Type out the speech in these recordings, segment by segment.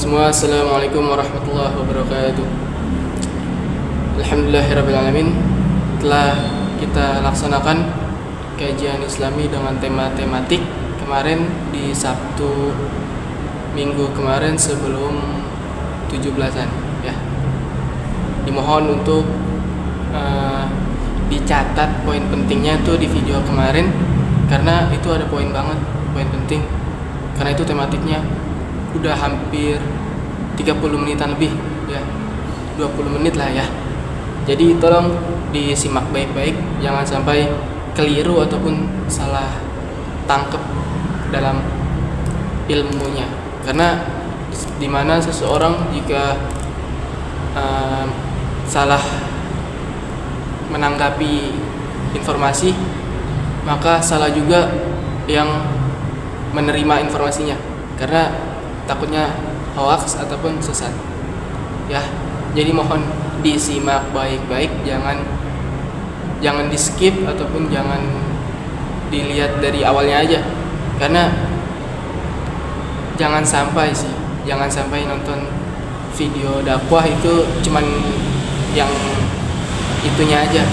semua, assalamualaikum warahmatullahi wabarakatuh. Alhamdulillahirrabbilalamin. Telah kita laksanakan kajian islami dengan tematik kemarin di Sabtu minggu kemarin sebelum 17-an ya. Dimohon untuk dicatat poin pentingnya tuh di video kemarin, karena itu ada poin penting, karena itu tematiknya udah hampir 30 menitan lebih ya, 20 menit lah ya. Jadi tolong disimak baik-baik, jangan sampai keliru ataupun salah tangkep dalam ilmunya, karena dimana seseorang jika salah menanggapi informasi, maka salah juga yang menerima informasinya, karena takutnya hoax ataupun sesat ya. Jadi mohon disimak baik-baik, jangan di skip ataupun jangan dilihat dari awalnya aja, karena jangan sampai nonton video dakwah itu cuman yang itunya aja,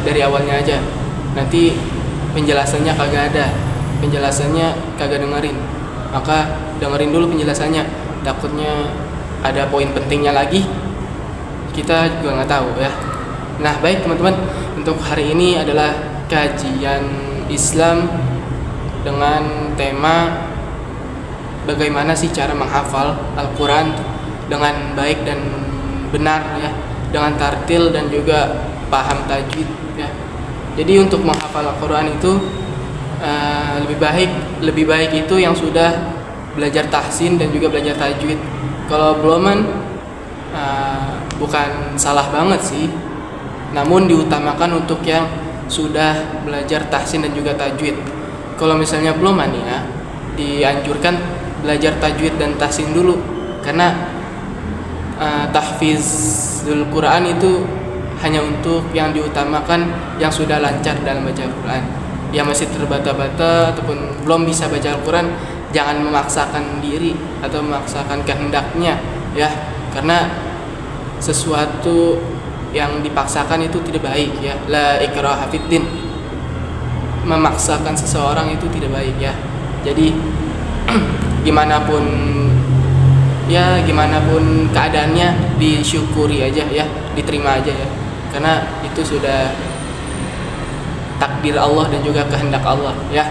dari awalnya aja, nanti penjelasannya kagak dengerin. Maka dengerin dulu penjelasannya, takutnya ada poin pentingnya lagi kita juga nggak tahu ya. Nah baik teman-teman, untuk hari ini adalah kajian Islam dengan tema bagaimana sih cara menghafal Al-Quran dengan baik dan benar ya, dengan tartil dan juga paham tajwid ya. Jadi untuk menghafal Al-Quran itu lebih baik itu yang sudah belajar tahsin dan juga belajar tajwid. Kalau beloman bukan salah banget sih, namun diutamakan untuk yang sudah belajar tahsin dan juga tajwid. Kalau misalnya beloman ya, dianjurkan belajar tajwid dan tahsin dulu, karena tahfizul Quran itu hanya untuk yang diutamakan yang sudah lancar dalam baca Al-Quran. Yang masih terbata-bata ataupun belum bisa baca Al-Quran, jangan memaksakan diri atau memaksakan kehendaknya ya, karena sesuatu yang dipaksakan itu tidak baik ya. La ikraha fiddin, memaksakan seseorang itu tidak baik ya. Jadi gimana pun keadaannya, disyukuri aja ya, diterima aja ya, karena itu sudah takdir Allah dan juga kehendak Allah ya.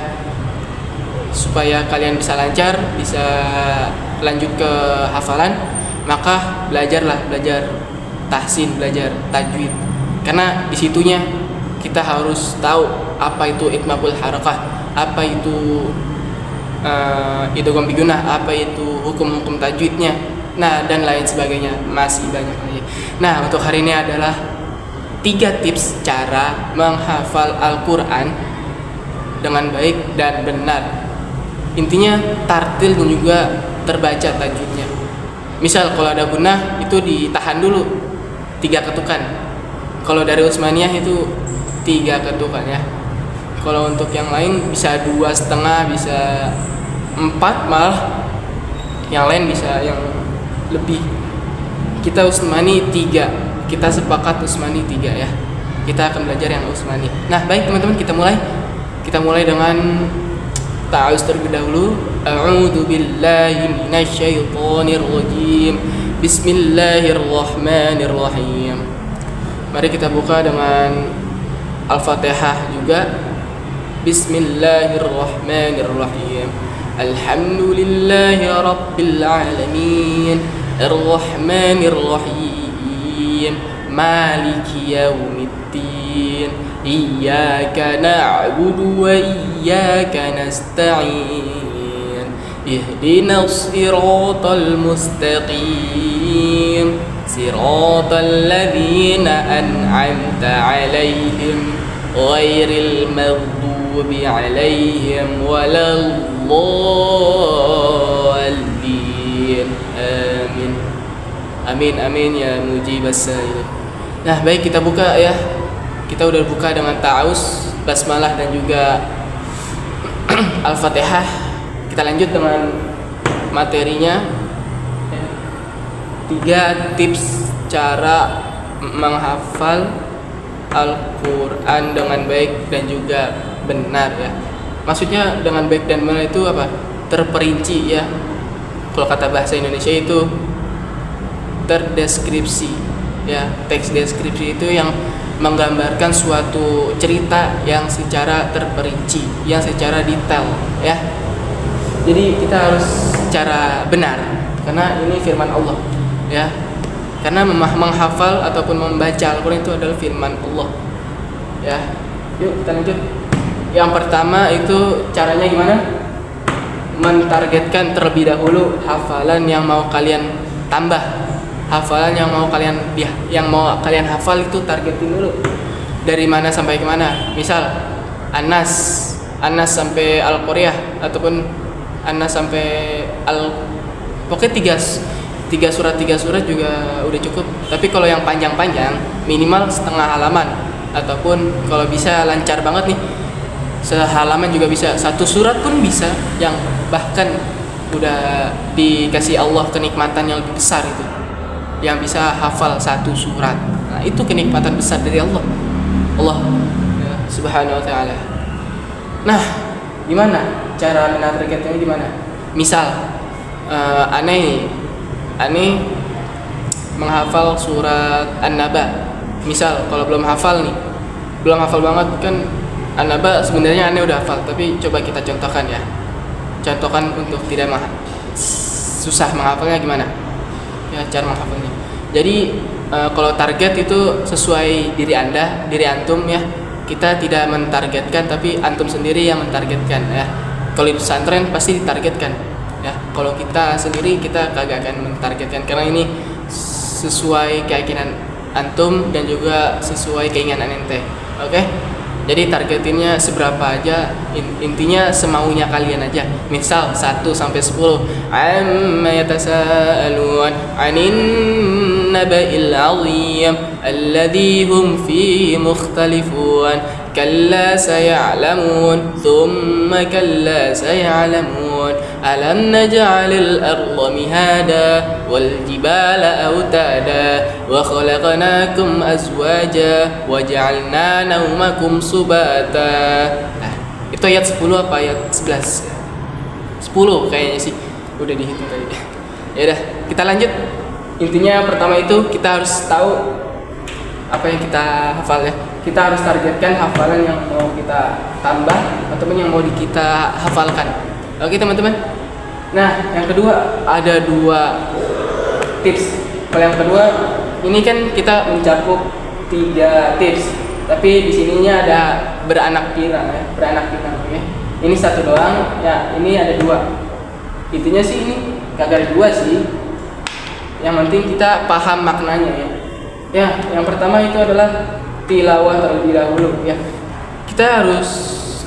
Supaya kalian bisa lancar, bisa lanjut ke hafalan, maka belajar tahsin, belajar tajwid, karena disitunya kita harus tahu apa itu itmamul harakah, apa itu idgham bigunah, apa itu hukum-hukum tajwidnya, nah dan lain sebagainya, masih banyak lagi. Nah untuk hari ini adalah 3 tips cara menghafal Al-Quran dengan baik dan benar. Intinya tartil dan juga terbaca tajwidnya. Misal kalau ada gunah itu ditahan dulu 3 ketukan. Kalau dari Utsmaniyah itu 3 ketukan ya. Kalau untuk yang lain bisa 2,5, bisa 4 malah. Yang lain bisa yang lebih. Kita Utsmani 3. Kita sepakat Utsmani 3 ya. Kita akan belajar yang Utsmani. Nah baik teman-teman, kita mulai dengan ta'awuz terlebih dahulu. A'udzu billahi minasyaitonir rajim. Bismillahirrahmanirrahim. Mari kita buka dengan Al-Fatihah juga. Bismillahirrahmanirrahim. Alhamdulillahi rabbil alamin. Ar-Rahmanir-Rahim. Maliki yaumiddin. Iyyaka na'budu wa iyyaka nasta'in. Ihdinas siratal mustaqim. Siratal ladzina an'amta 'alaihim ghairil maghdubi 'alaihim waladdallin. Amin. Amin ya mujibas sa'il. Nah baik, kita buka ya. Kita udah buka dengan ta'awuz, basmalah dan juga Al-Fatihah. Kita lanjut dengan materinya ya. 3 tips cara menghafal Al-Quran dengan baik dan juga benar ya. Maksudnya dengan baik dan benar itu apa? Terperinci ya. Kalau kata bahasa Indonesia itu terdeskripsi ya. Teks deskripsi itu yang menggambarkan suatu cerita yang secara terperinci, yang secara detail ya. Jadi kita harus secara benar karena ini firman Allah ya. Karena menghafal ataupun membaca Al-Quran itu adalah firman Allah ya. Yuk kita lanjut. Yang pertama itu caranya gimana? Mentargetkan terlebih dahulu hafalan yang mau kalian tambah, hafalan yang mau kalian hafal itu targetin dulu. Dari mana sampai ke mana? Misal Anas sampai Al-Qaryah ataupun Anas sampai pokoknya tiga surat juga udah cukup. Tapi kalau yang panjang-panjang minimal setengah halaman ataupun kalau bisa lancar banget nih sehalaman juga bisa, 1 surat pun bisa, yang bahkan udah dikasih Allah kenikmatan yang lebih besar itu, yang bisa hafal 1 surat. Nah itu kenikmatan besar dari Allah ya, subhanahu wa ta'ala. Nah gimana cara menargetnya, gimana? Misal aneh menghafal surat An-Naba. Misal kalau belum hafal banget kan An-Naba, sebenarnya aneh udah hafal, tapi coba kita contohkan ya. Contohkan untuk tidak susah menghafalnya gimana? Ya cara menghafalnya. Jadi kalau target itu sesuai diri antum ya. Kita tidak mentargetkan, tapi antum sendiri yang mentargetkan ya. Kalau di pesantren pasti ditargetkan ya. Kalau kita sendiri kita kagak akan mentargetkan karena ini sesuai keyakinan antum dan juga sesuai keinginan ente. Oke? Jadi targetinnya seberapa aja, intinya semaunya kalian aja. Misal 1 sampai 10. Amma yatasaalun 'anin naba'il 'azim alladzi hum fihi mukhtalifun. Kalla saya'lamun thumma kalla saya'lamun alam naj'alil arda mihada wal jibala autada wa khalaqnakum azwaja wa ja'alna naumakum subata. Nah, itu ayat 10 apa ayat 11? 10 kayaknya sih. Udah dihitung tadi. Ya udah, kita lanjut. Intinya pertama itu kita harus tahu apa yang kita hafal ya. Kita harus targetkan hafalan yang mau kita tambah ataupun yang mau kita hafalkan. Oke teman-teman. Nah yang kedua ada 2 tips. Kalau yang kedua ini kan kita mencakup 3 tips, tapi di sininya ada beranak pinak ya, oke. Ini 1 doang ya, ini ada 2. Intinya sih ini kagak ada 2 sih. Yang penting kita paham maknanya ya. Ya, yang pertama itu adalah tilawah terlebih dahulu ya. Kita harus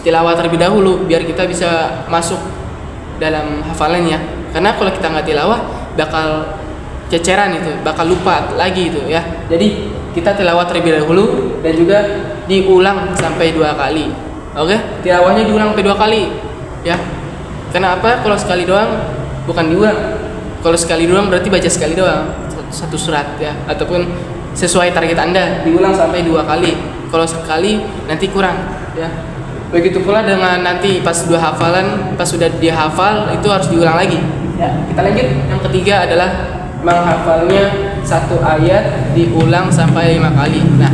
tilawah terlebih dahulu biar kita bisa masuk dalam hafalannya. Karena kalau kita nggak tilawah bakal ceceran itu, bakal lupa lagi itu ya. Jadi kita tilawah terlebih dahulu dan juga diulang sampai 2 kali. Oke? Tilawahnya diulang sampai 2 kali ya. Kenapa? Kalau sekali doang bukan diulang. Kalau sekali doang berarti baca sekali doang satu surat ya, ataupun sesuai target Anda diulang sampai 2 kali. Kalau sekali nanti kurang ya. Begitu pula dengan nanti pas 2 hafalan, pas sudah dihafal itu harus diulang lagi ya. Kita lanjut. Yang ketiga adalah menghafalnya 1 ayat diulang sampai 5 kali. Nah,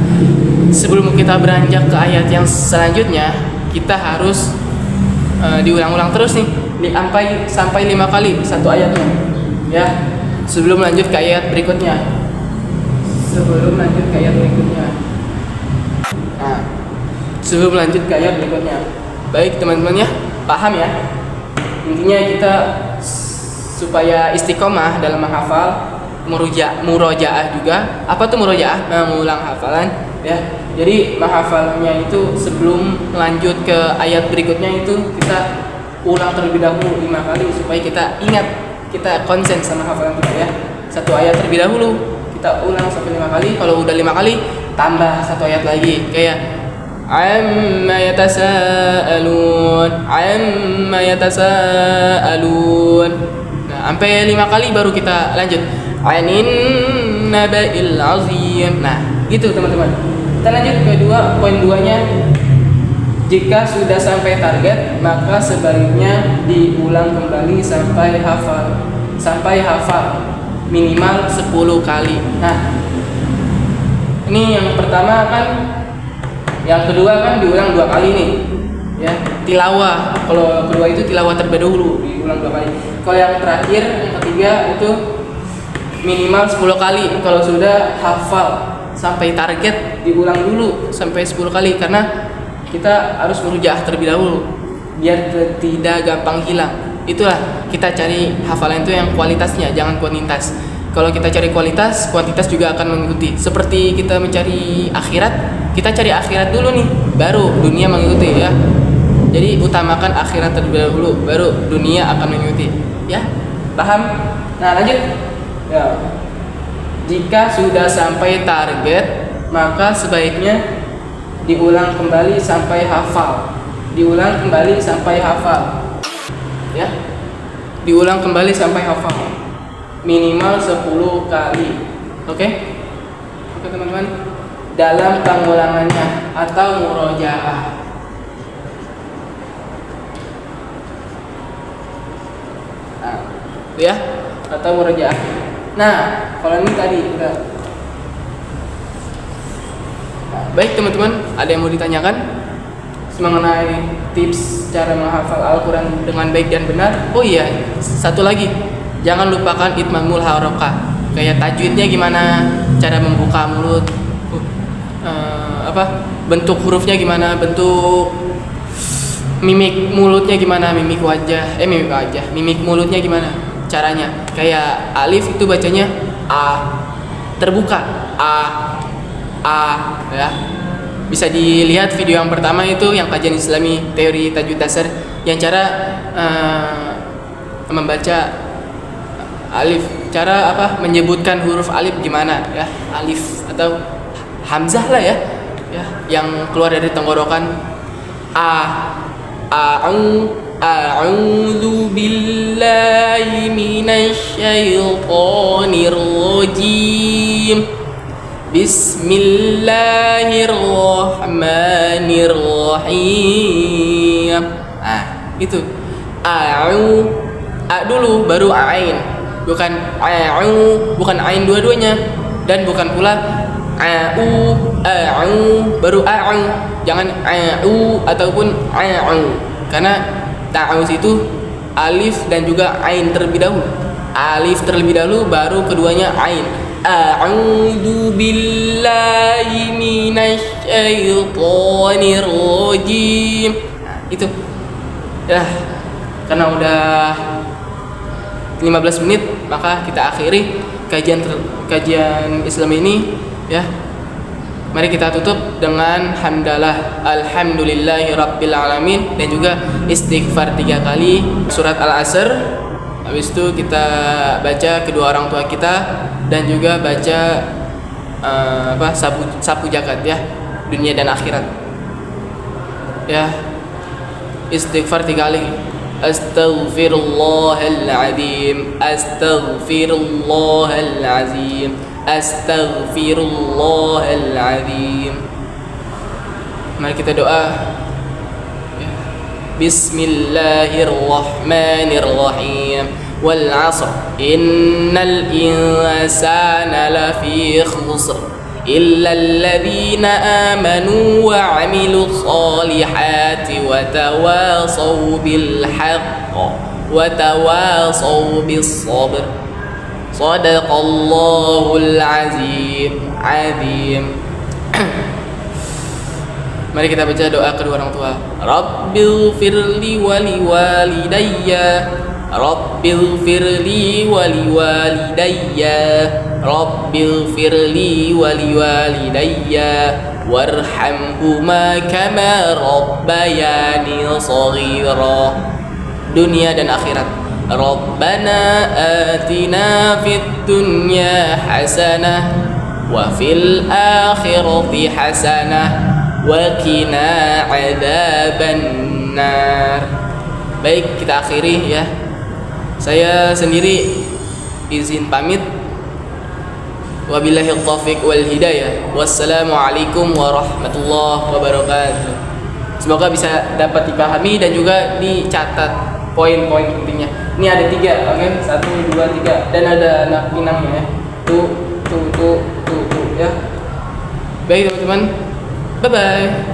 sebelum kita beranjak ke ayat yang selanjutnya, kita harus diulang-ulang terus nih sampai 5 kali 1 ayatnya ya. Sebelum lanjut ke ayat berikutnya. Nah, sebelum lanjut ke ayat berikutnya. Baik teman-teman ya, paham ya? Intinya kita supaya istiqomah dalam menghafal, murojaah juga. Apa tuh murojaah? Mengulang hafalan ya. Jadi menghafalnya itu sebelum lanjut ke ayat berikutnya itu kita ulang terlebih dahulu 5 kali supaya kita ingat, kita konsen sama hafalan kita ya. 1 ayat terlebih dahulu kita ulang sampai 5 kali. Kalau udah 5 kali tambah 1 ayat lagi kayak amma yatasaalun. Nah, sampai 5 kali baru kita lanjut 'anin naba'il 'azim. Nah, gitu teman-teman. Kita lanjut ke poin 2-nya. Jika sudah sampai target, maka sebaiknya diulang kembali sampai hafal minimal 10 kali. Nah, ini yang pertama kan, yang kedua kan diulang 2 kali nih. Ya, tilawah. Kalau kedua itu tilawah terlebih dahulu, diulang 2 kali. Kalau yang terakhir, yang ketiga itu minimal 10 kali. Kalau sudah hafal sampai target, diulang dulu sampai 10 kali karena kita harus merujaah terlebih dahulu biar tidak gampang hilang. Itulah kita cari hafalan itu yang kualitasnya, jangan kuantitas. Kalau kita cari kualitas, kuantitas juga akan mengikuti. Seperti kita mencari akhirat, kita cari akhirat dulu nih, baru dunia mengikuti ya. Jadi utamakan akhirat terlebih dahulu, baru dunia akan mengikuti. Ya, paham? Nah, lanjut. Ya. Jika sudah sampai target, maka sebaiknya diulang kembali sampai hafal. Diulang kembali sampai hafal. Ya. Diulang kembali sampai hafal. Minimal 10 kali. Oke? Oke, teman-teman. Dalam pengulangannya atau murojaah. Nah, ya, atau murojaah. Nah, kalau ini tadi udah. Baik teman-teman, ada yang mau ditanyakan mengenai tips cara menghafal Al-Quran dengan baik dan benar? Oh iya, satu lagi, jangan lupakan itmamul harokah. Kayak tajwidnya gimana, cara membuka mulut, bentuk hurufnya gimana, bentuk mimik mulutnya gimana, mimik mulutnya gimana caranya. Kayak alif itu bacanya a, terbuka a ya. Bisa dilihat video yang pertama itu yang kajian Islami teori tajwid dasar yang cara membaca alif, cara menyebutkan huruf alif gimana ya, alif atau hamzah lah ya, yang keluar dari tenggorokan. A'udzu billahi minasy syaithanir rajim. Bismillahirrahmanirrahim. Itu a dulu baru ain, bukan ain dua-duanya, dan bukan pula baru jangan ataupun karena ta'awuz itu alif dan juga ain terlebih dahulu. Alif terlebih dahulu baru keduanya ain. A'udzu billahi minasy syaithanir rajim. Nah, itu. Ya, karena udah 15 menit, maka kita akhiri kajian Islam ini ya. Mari kita tutup dengan hamdalah alhamdulillahi rabbil alamin dan juga istighfar 3 kali surat Al-Asr. Habis itu kita baca kedua orang tua kita dan juga baca sapu jagat ya, dunia dan akhirat. Ya, istighfar 3 kali. Astaghfirullahaladzim, astaghfirullahaladzim, astaghfirullahaladzim. Mari kita doa. Bismillahirrahmanirrahim. Wal 'ashr innal insana lafi khusr illa alladhina amanu wa 'amilus solihati wa tawasaw bil haqq wa tawasaw bis sabr. Shadaqallahul azim. Mari kita baca doa kedua orang tua. Rabbil firli wali walidayya, Rabbil firli wali walidayya, Rabbil firli wali walidayya, warhamhuma kama rabbayani shaghira. Dunia dan akhirat. Rabbana atina fid dunya hasanah wa fil akhirati hasanah wa qina adzabannar. Baik, kita akhiri ya. Saya sendiri izin pamit. Wabillahi taufiq wal hidayah. Wassalamualaikum warahmatullahi wabarakatuh. Semoga bisa dapat dipahami dan juga dicatat poin-poin pentingnya. Ini ada 3, oke? 1, 2, 3 dan ada anak pinangnya ya. Tuh ya. Baik teman-teman. Bye bye.